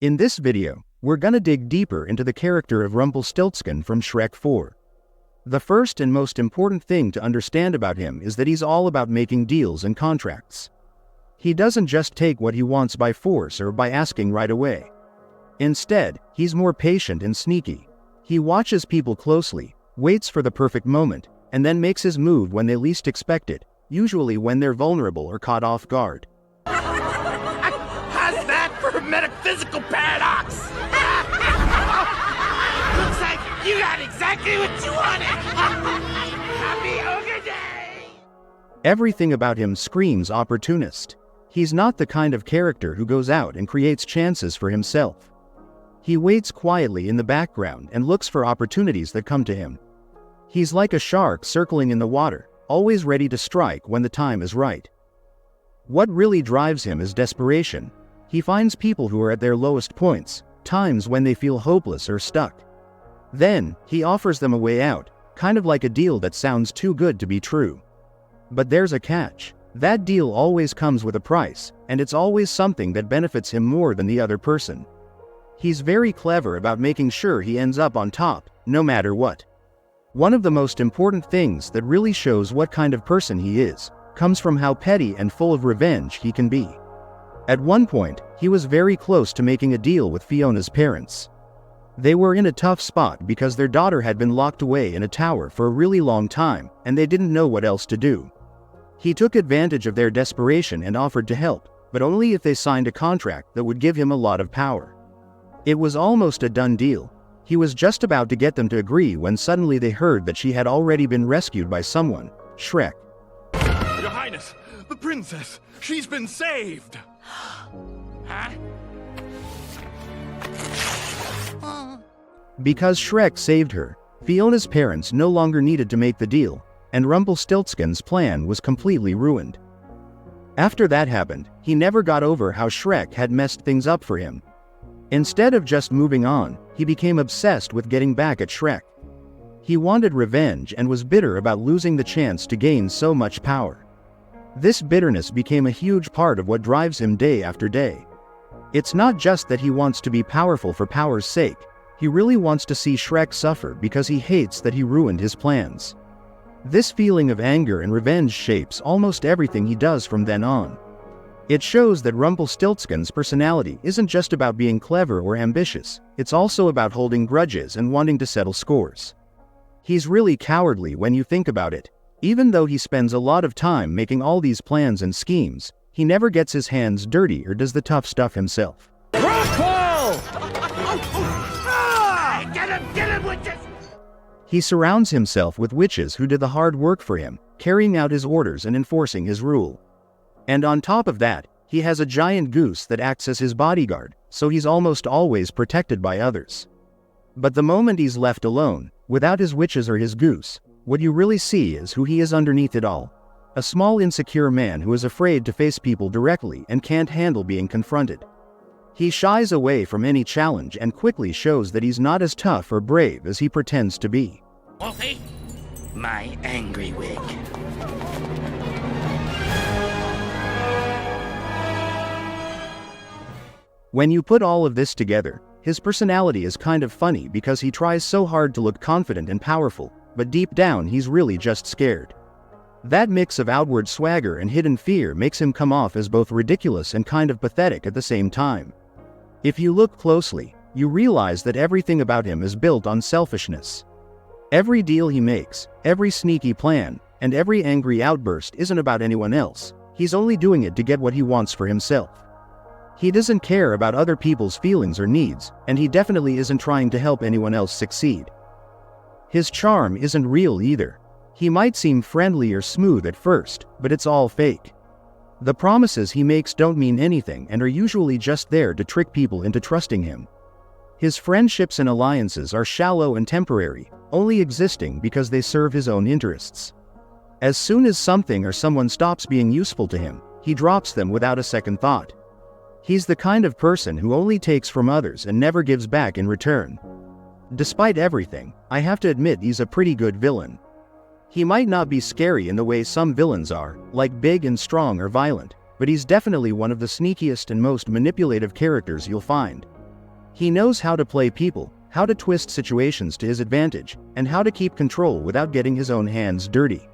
In this video, we're gonna dig deeper into the character of Rumpelstiltskin from Shrek 4. The first and most important thing to understand about him is that he's all about making deals and contracts. He doesn't just take what he wants by force or by asking right away. Instead, he's more patient and sneaky. He watches people closely, waits for the perfect moment, and then makes his move when they least expect it, usually when they're vulnerable or caught off guard. How's that for a metaphysical paradox? Looks like you got exactly what you wanted! Happy Ogre Day! Everything about him screams opportunist. He's not the kind of character who goes out and creates chances for himself. He waits quietly in the background and looks for opportunities that come to him. He's like a shark circling in the water, always ready to strike when the time is right. What really drives him is desperation. He finds people who are at their lowest points, times when they feel hopeless or stuck. Then, he offers them a way out, kind of like a deal that sounds too good to be true. But there's a catch. That deal always comes with a price, and it's always something that benefits him more than the other person. He's very clever about making sure he ends up on top, no matter what. One of the most important things that really shows what kind of person he is, comes from how petty and full of revenge he can be. At one point, he was very close to making a deal with Fiona's parents. They were in a tough spot because their daughter had been locked away in a tower for a really long time, and they didn't know what else to do. He took advantage of their desperation and offered to help, but only if they signed a contract that would give him a lot of power. It was almost a done deal. He was just about to get them to agree when suddenly they heard that she had already been rescued by someone, Shrek. Your Highness, the princess, she's been saved! Huh? Because Shrek saved her, Fiona's parents no longer needed to make the deal, and Rumpelstiltskin's plan was completely ruined. After that happened, he never got over how Shrek had messed things up for him. Instead of just moving on, he became obsessed with getting back at Shrek. He wanted revenge and was bitter about losing the chance to gain so much power. This bitterness became a huge part of what drives him day after day. It's not just that he wants to be powerful for power's sake, he really wants to see Shrek suffer because he hates that he ruined his plans. This feeling of anger and revenge shapes almost everything he does from then on. It shows that Rumpelstiltskin's personality isn't just about being clever or ambitious, it's also about holding grudges and wanting to settle scores. He's really cowardly when you think about it. Even though he spends a lot of time making all these plans and schemes, he never gets his hands dirty or does the tough stuff himself. Get him, witches! He surrounds himself with witches who do the hard work for him, carrying out his orders and enforcing his rule. And on top of that, he has a giant goose that acts as his bodyguard, so he's almost always protected by others. But the moment he's left alone, without his witches or his goose, what you really see is who he is underneath it all. A small insecure man who is afraid to face people directly and can't handle being confronted. He shies away from any challenge and quickly shows that he's not as tough or brave as he pretends to be. Wolfie, my angry wig. When you put all of this together, his personality is kind of funny because he tries so hard to look confident and powerful, but deep down he's really just scared. That mix of outward swagger and hidden fear makes him come off as both ridiculous and kind of pathetic at the same time. If you look closely, you realize that everything about him is built on selfishness. Every deal he makes, every sneaky plan, and every angry outburst isn't about anyone else. He's only doing it to get what he wants for himself. He doesn't care about other people's feelings or needs, and he definitely isn't trying to help anyone else succeed. His charm isn't real either. He might seem friendly or smooth at first, but it's all fake. The promises he makes don't mean anything and are usually just there to trick people into trusting him. His friendships and alliances are shallow and temporary, only existing because they serve his own interests. As soon as something or someone stops being useful to him, he drops them without a second thought. He's the kind of person who only takes from others and never gives back in return. Despite everything, I have to admit he's a pretty good villain. He might not be scary in the way some villains are, like big and strong or violent, but he's definitely one of the sneakiest and most manipulative characters you'll find. He knows how to play people, how to twist situations to his advantage, and how to keep control without getting his own hands dirty.